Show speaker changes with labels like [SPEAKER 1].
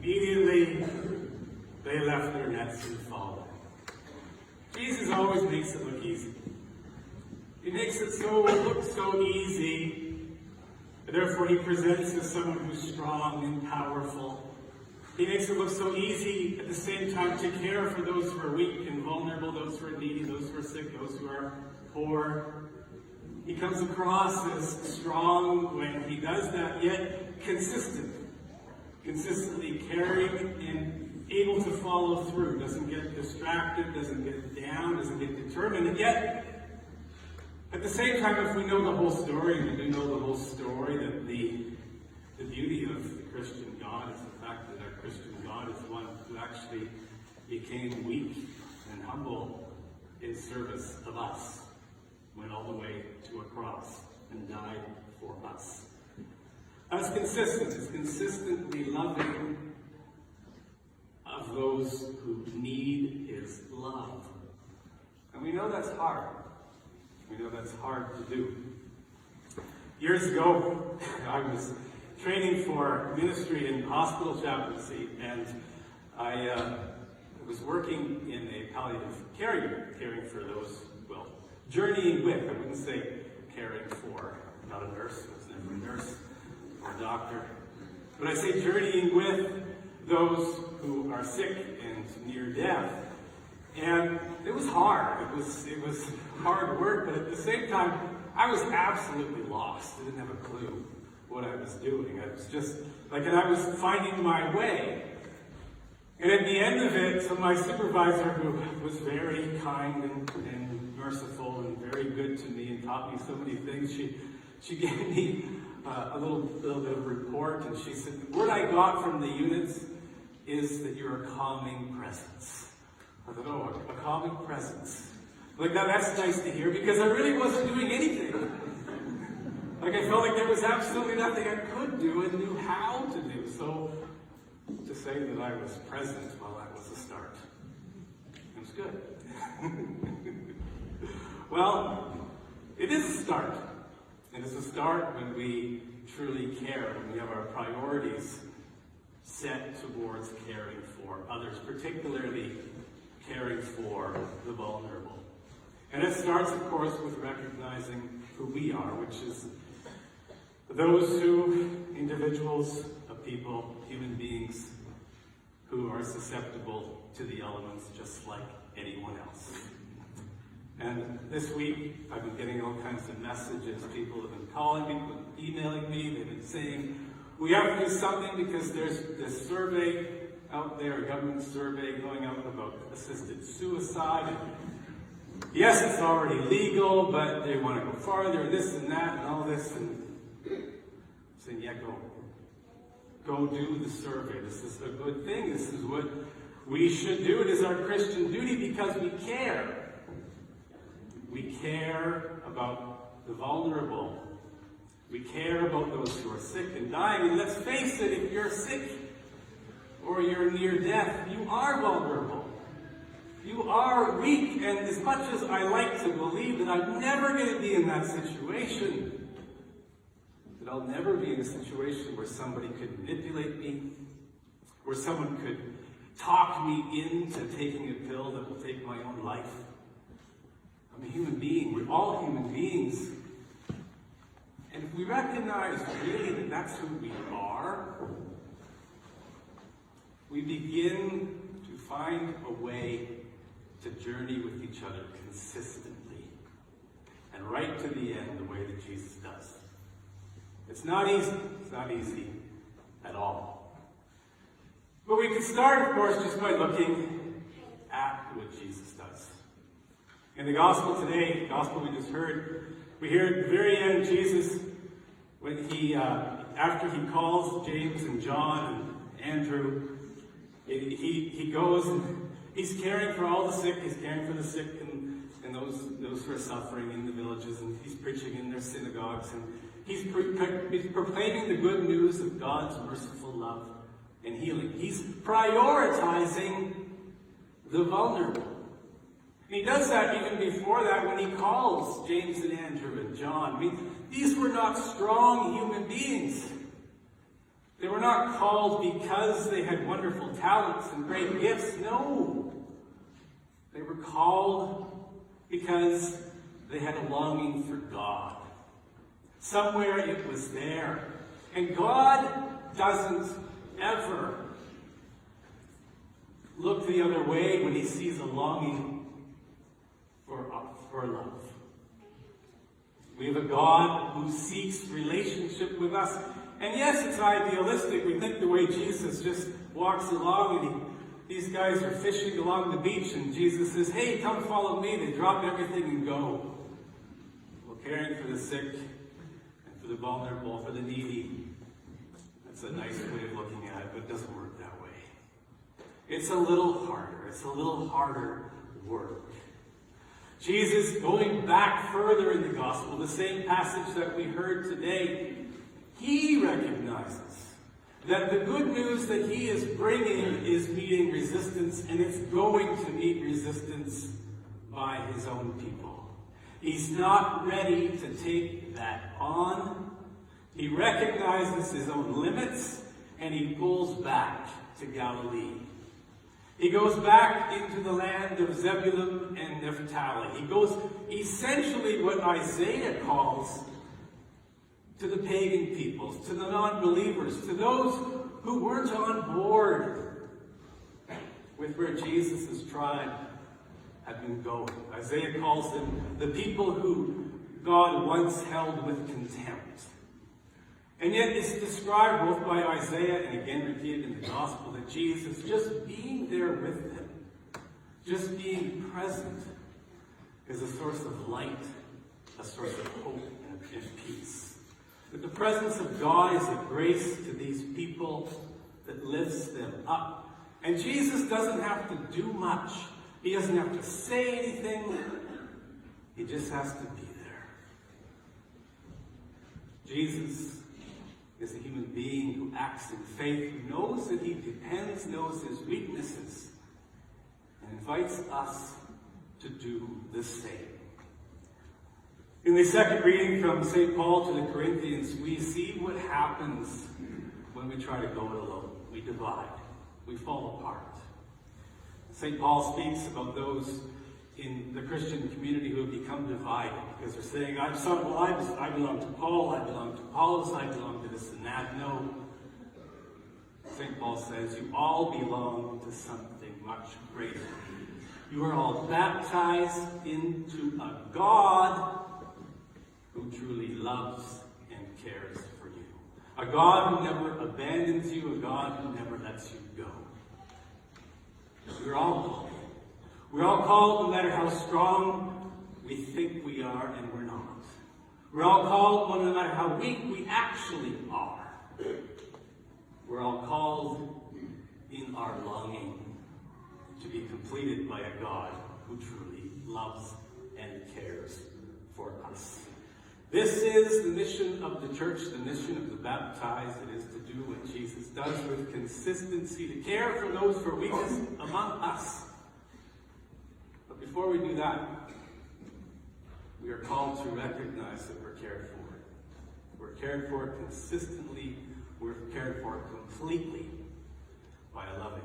[SPEAKER 1] Immediately, they left their nets and followed. Jesus always makes it look easy. He makes it look so easy, and therefore he presents as someone who's strong and powerful. He makes it look so easy at the same time to care for those who are weak and vulnerable, those who are needy, those who are sick, those who are poor. He comes across as strong when he does that, yet consistently caring and able to follow through, doesn't get distracted, doesn't get down, doesn't get determined, and yet at the same time, if we know the whole story, we do know the whole story, that the beauty of the Christian God is the fact that our Christian God is one who actually became weak and humble in service of us, went all the way to a cross and died for us. That's consistent. It's consistently loving of those who need his love. And we know that's hard. We know that's hard to do. Years ago, I was training for ministry in hospital chaplaincy, and I was working in a palliative care unit, caring for those, journeying with. I wouldn't say caring for, I'm not a nurse, I was never a nurse or a doctor. But I say journeying with those who are sick and near death. And it was hard. It was hard work, but at the same time, I was absolutely lost. I didn't have a clue what I was doing. I was just and I was finding my way. And at the end of it, so my supervisor, who was very kind and merciful and very good to me and taught me so many things, she gave me a little bit of a report, and she said, the word I got from the units is that you're a calming presence. I thought, oh, a calming presence. That's nice to hear, because I really wasn't doing anything. I felt like there was absolutely nothing I could do and knew how to do. So to say that I was present, that was a start. It was good. It is a start. It is a start when we truly care, when we have our priorities set towards caring for others, particularly caring for the vulnerable. And it starts, of course, with recognizing who we are, which is those individuals, people, human beings, who are susceptible to the elements just like anyone else. And this week, I've been getting all kinds of messages. People have been calling me, people have been emailing me, they've been saying, we have to do something because there's this survey out there, a government survey going out about assisted suicide. Yes, it's already legal, but they want to go farther, and this and that, and all this, and saying, yeah, go do the survey. This is a good thing. This is what we should do. It is our Christian duty because we care. We care about the vulnerable. We care about those who are sick and dying. And let's face it, if you're sick or you're near death, you are vulnerable. You are weak. And as much as I like to believe that I'm never going to be in that situation, that I'll never be in a situation where somebody could manipulate me, where someone could talk me into taking a pill that will take my own life. I'm a human being. We're all human beings. And if we recognize really that that's who we are, we begin to find a way to journey with each other consistently and right to the end the way that Jesus does. It's not easy. It's not easy at all. But we can start, of course, just by looking at what Jesus does. In the gospel today, the gospel we just heard, we hear at the very end Jesus, when he, after he calls James and John and Andrew, he goes and he's caring for all the sick. He's caring for the sick and those who are suffering in the villages, and he's preaching in their synagogues, and he's proclaiming the good news of God's merciful love and healing. He's prioritizing the vulnerable. And he does that even before that when he calls James and Andrew and John. These were not strong human beings. They were were not called because they had wonderful talents and great gifts. No. They were called because they had a longing for God. Somewhere it was there. And God doesn't ever look the other way when he sees a longing for love. We have a God who seeks relationship with us. And yes, it's idealistic. We think the way Jesus just walks along and these guys are fishing along the beach and Jesus says, hey, come follow me. They drop everything and go. Well, caring for the sick and for the vulnerable, for the needy. That's a nice way of looking at it, but it doesn't work that way. It's a little harder. It's a little harder work. Jesus, going back further in the gospel, the same passage that we heard today, he recognizes that the good news that he is bringing is meeting resistance, and it's going to meet resistance by his own people. He's not ready to take that on. He recognizes his own limits, and he pulls back to Galilee. He goes back into the land of Zebulun and Naphtali. He goes essentially what Isaiah calls to the pagan peoples, to the non-believers, to those who weren't on board with where Jesus' tribe had been going. Isaiah calls them the people who God once held with contempt. And yet it's described both by Isaiah and again repeated in the gospel that Jesus, just being there with them, just being present, is a source of light, a source of hope and peace. That the presence of God is a grace to these people that lifts them up. And Jesus doesn't have to do much. He doesn't have to say anything. He just has to be there. Jesus is a human being who acts in faith, who knows that he depends, knows his weaknesses, and invites us to do the same. In the second reading from St. Paul to the Corinthians, we see what happens when we try to go it alone. We divide. We fall apart. St. Paul speaks about those in the Christian community who have become divided because they're saying, I belong to Paul, I belong to Apollos, I belong to this and that. No. St. Paul says you all belong to something much greater. You are all baptized into a God who truly loves and cares for you. A God who never abandons you, a God who never lets you go. We're all called. We're all called no matter how strong we think we are, and we're not. We're all called no matter how weak we actually are. We're all called in our longing to be completed by a God who truly loves and cares for us. This is the mission of the church, the mission of the baptized. It is to do what Jesus does with consistency, to care for those who are weakest among us. But before we do that, we are called to recognize that we're cared for. We're cared for consistently. We're cared for completely by a loving